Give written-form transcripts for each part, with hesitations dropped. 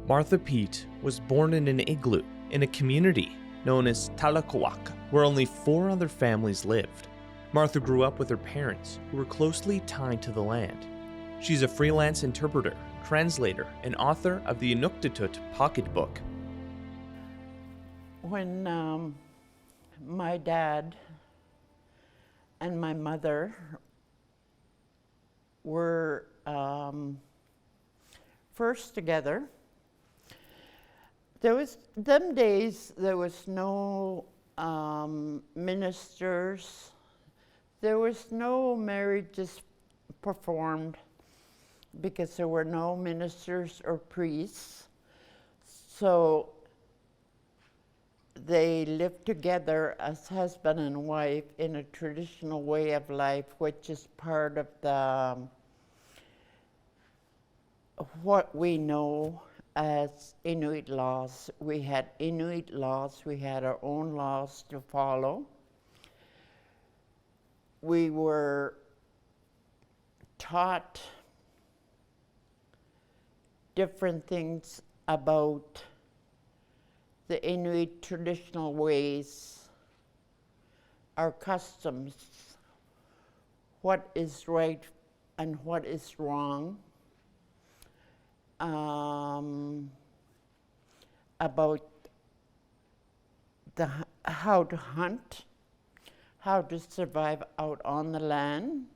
Martha Peet was born in an igloo in a community known as Taloyoak, where only 4 other families lived. Martha grew up with her parents, who were closely tied to the land. She's a freelance interpreter, translator, and author of the Inuktitut pocketbook. When my dad and my mother were first together, there was no ministers, there was no marriages performed because there were no ministers or priests. So they lived together as husband and wife in a traditional way of life, which is part of the what we know as Inuit laws. We had Inuit laws, we had our own laws to follow. We were taught different things about the Inuit traditional ways, our customs, what is right and what is wrong, about how to hunt, how to survive out on the land,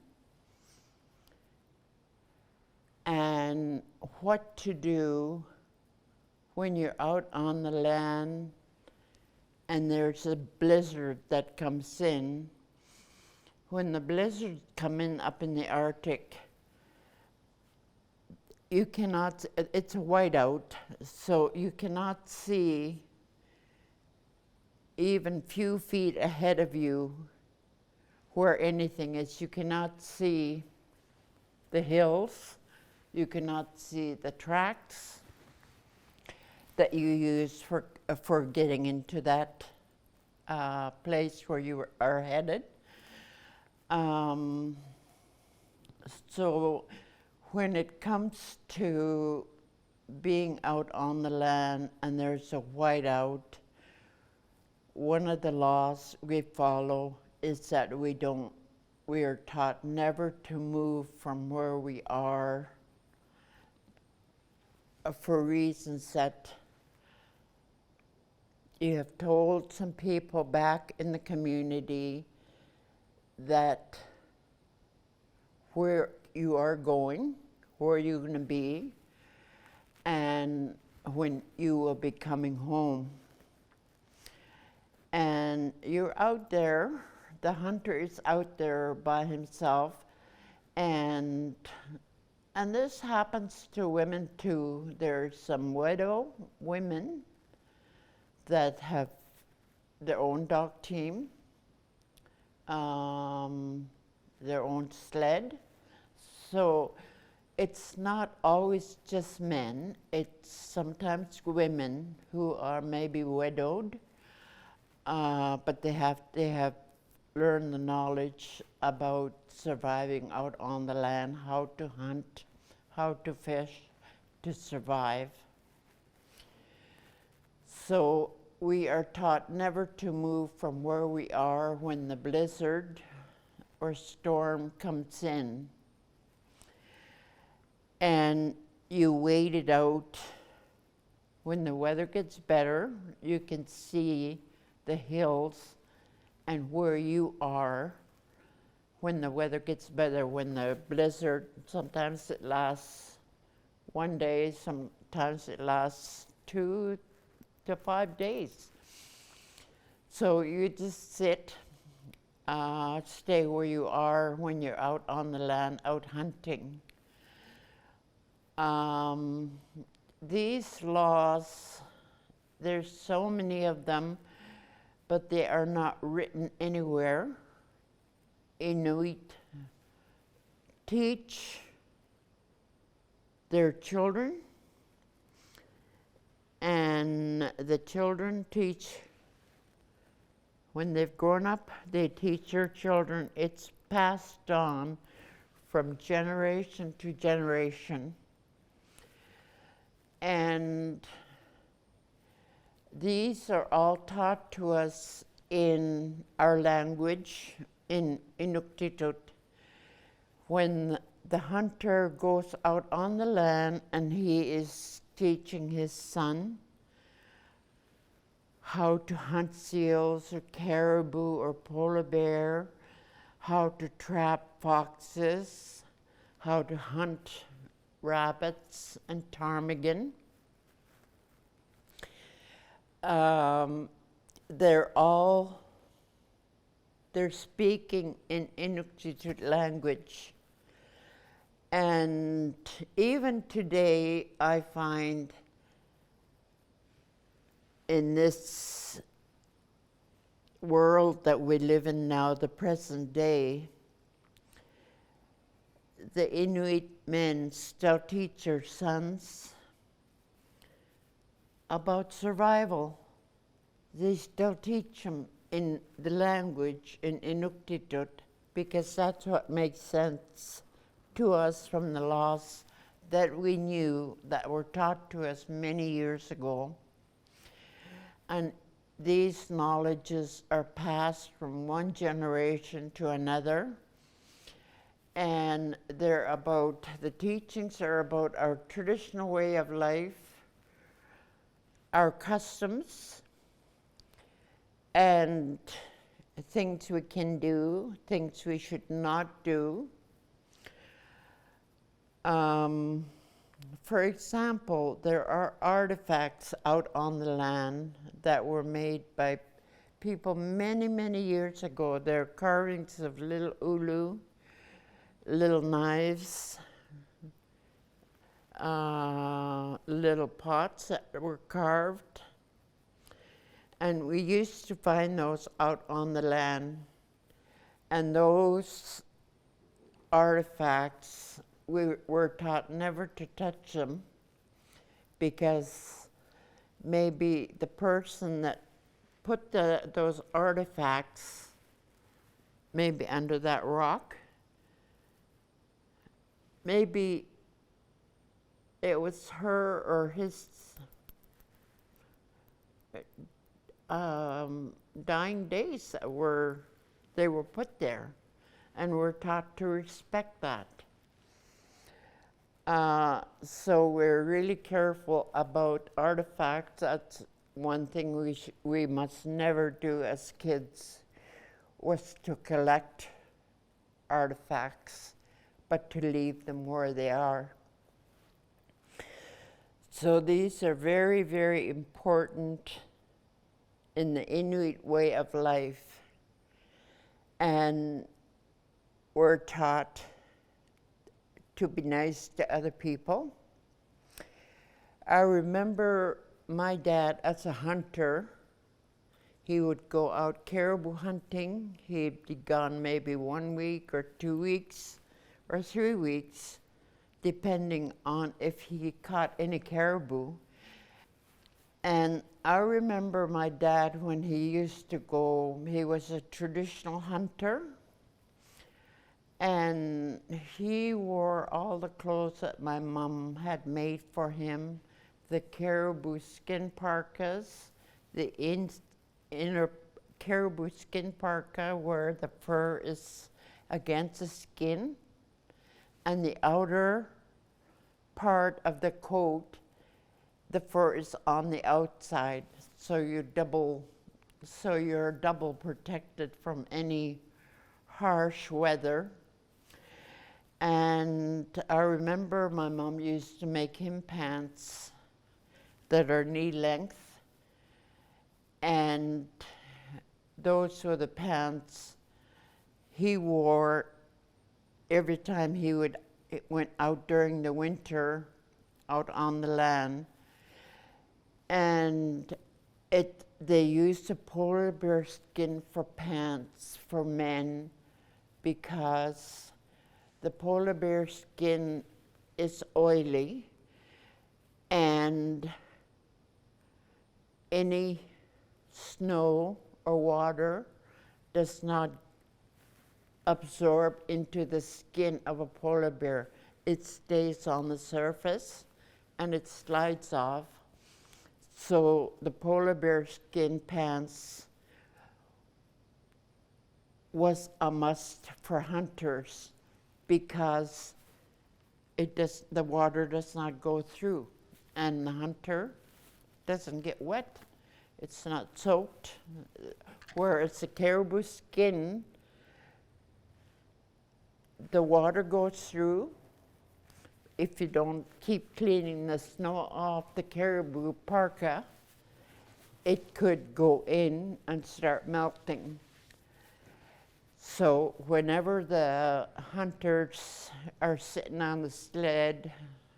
and what to do when you're out on the land and there's a blizzard that comes in. When the blizzards come in up in the Arctic, you cannot, it's a whiteout, so you cannot see even few feet ahead of you where anything is. You cannot see the hills, you cannot see the tracks that you use for getting into that place where you are headed. So when it comes to being out on the land and there's a whiteout, one of the laws we follow is that we are taught never to move from where we are for reasons that you have told some people back in the community that where you are going, where you're going to be, and when you will be coming home. And you're out there, the hunter is out there by himself, and this happens to women too. There's some widow women that have their own dog team, their own sled. So it's not always just men, it's sometimes women who are maybe widowed, but they have learned the knowledge about surviving out on the land, how to hunt, how to fish, to survive. So we are taught never to move from where we are when the blizzard or storm comes in. And you wait it out. When the weather gets better, you can see the hills and where you are when the weather gets better. When the blizzard, sometimes it lasts one day, sometimes it lasts 2 to 5 days. So you just sit, stay where you are when you're out on the land, out hunting. These laws, there's so many of them, but they are not written anywhere. Inuit teach their children, and the children teach, when they've grown up, they teach their children. It's passed on from generation to generation. And these are all taught to us in our language, in Inuktitut. When the hunter goes out on the land and he is teaching his son how to hunt seals or caribou or polar bear, how to trap foxes, how to hunt rabbits and ptarmigan. They're speaking in Inuktitut language. And even today, I find in this world that we live in now, the present day, the Inuit men still teach their sons about survival. They still teach them in the language, in Inuktitut, because that's what makes sense to us from the laws that we knew, that were taught to us many years ago. And these knowledges are passed from one generation to another. And the teachings are about our traditional way of life, our customs, and things we can do, things we should not do. For example, there are artifacts out on the land that were made by people many, many years ago. They're carvings of little ulu, little knives, little pots that were carved. And we used to find those out on the land. And those artifacts, we were taught never to touch them, because maybe the person that put those artifacts maybe under that rock, maybe it was her or his dying days that they were put there, and we're taught to respect that. So we're really careful about artifacts. That's one thing we must never do as kids, was to collect artifacts, but to leave them where they are. So these are very, very important in the Inuit way of life. And we're taught to be nice to other people. I remember my dad as a hunter. He would go out caribou hunting. He'd be gone maybe 1 week or 2 weeks or 3 weeks, depending on if he caught any caribou. And I remember my dad when he used to go, he was a traditional hunter, and he wore all the clothes that my mom had made for him, the caribou skin parkas, the inner caribou skin parka where the fur is against the skin, and the outer part of the coat, the fur is on the outside, so you're double protected from any harsh weather. And I remember my mom used to make him pants that are knee length, and those were the pants he wore every time he went out during the winter out on the land. And they used a polar bear skin for pants for men, because the polar bear skin is oily, and any snow or water does not absorb into the skin of a polar bear. It stays on the surface and it slides off. So the polar bear skin pants was a must for hunters because the water does not go through, and the hunter doesn't get wet. It's not soaked. Whereas the caribou skin, the water goes through. If you don't keep cleaning the snow off the caribou parka, it could go in and start melting. So whenever the hunters are sitting on the sled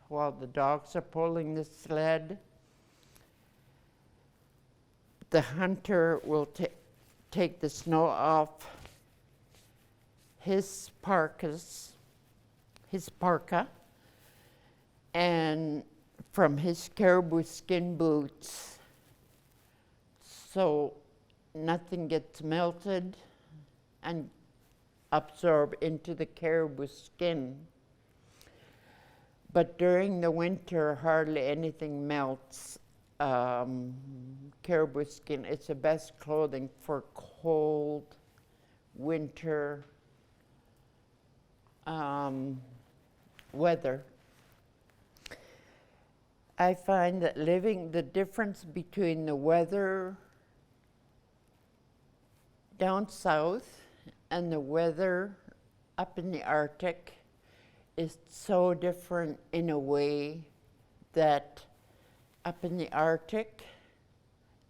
while the dogs are pulling the sled, the hunter will take the snow off his parka, and from his caribou skin boots, so nothing gets melted and absorbed into the caribou skin. But during the winter, hardly anything melts. Caribou skin, it's the best clothing for cold winter weather. I find that the difference between the weather down south and the weather up in the Arctic is so different in a way that up in the Arctic,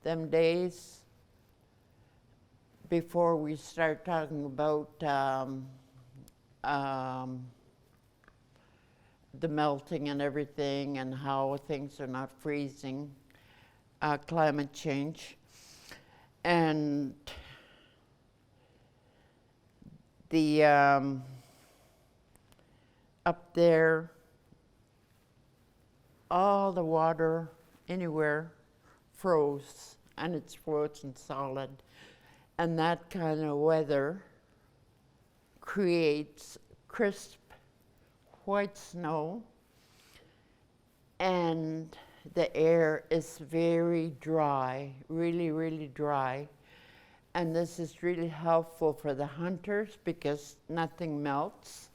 them days before we start talking about the melting and everything and how things are not freezing, climate change, and the up there, all the water anywhere froze, and it's frozen solid. And that kind of weather creates crisp white snow, and the air is very dry, really, really dry. And this is really helpful for the hunters because nothing melts.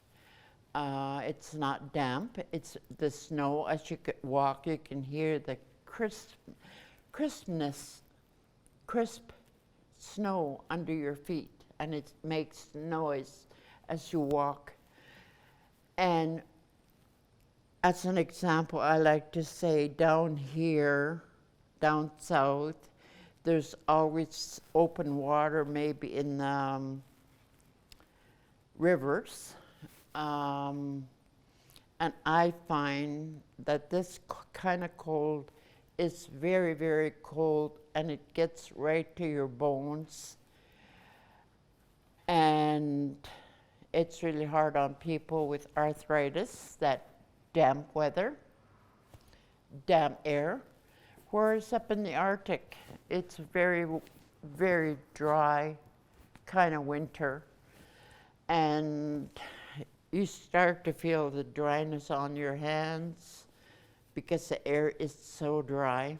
It's not damp. It's the snow. As you walk, you can hear the crisp snow under your feet, and it makes noise as you walk. And as an example, I like to say down here, down south, there's always open water, maybe in rivers. And I find that this kind of cold is very, very cold, and it gets right to your bones. And it's really hard on people with arthritis, that damp weather, damp air. Whereas up in the Arctic, it's very, very dry kind of winter. And you start to feel the dryness on your hands because the air is so dry.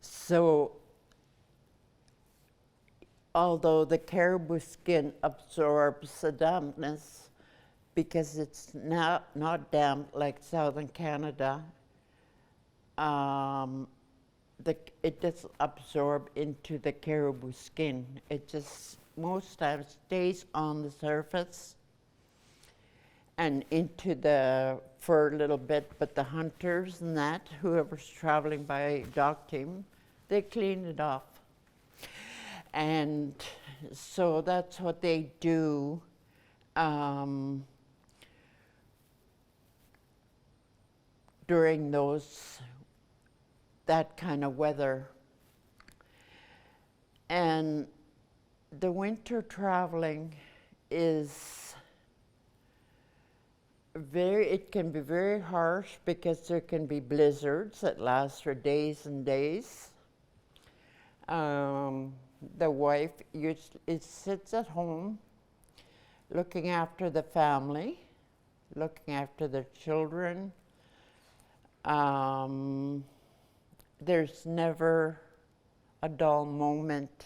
So, although the caribou skin absorbs the dampness because it's not damp like southern Canada, it doesn't absorb into the caribou skin. It just most times stays on the surface and into the fur a little bit, but the hunters and that, whoever's traveling by dog team, they clean it off. And so that's what they do. During that kind of weather. And the winter traveling is it can be very harsh because there can be blizzards that last for days and days. The wife usually sits at home looking after the family, looking after their children, there's never a dull moment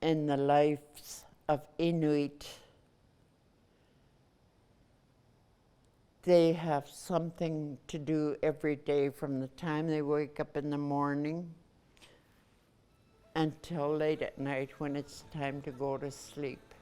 in the lives of Inuit. They have something to do every day from the time they wake up in the morning until late at night when it's time to go to sleep.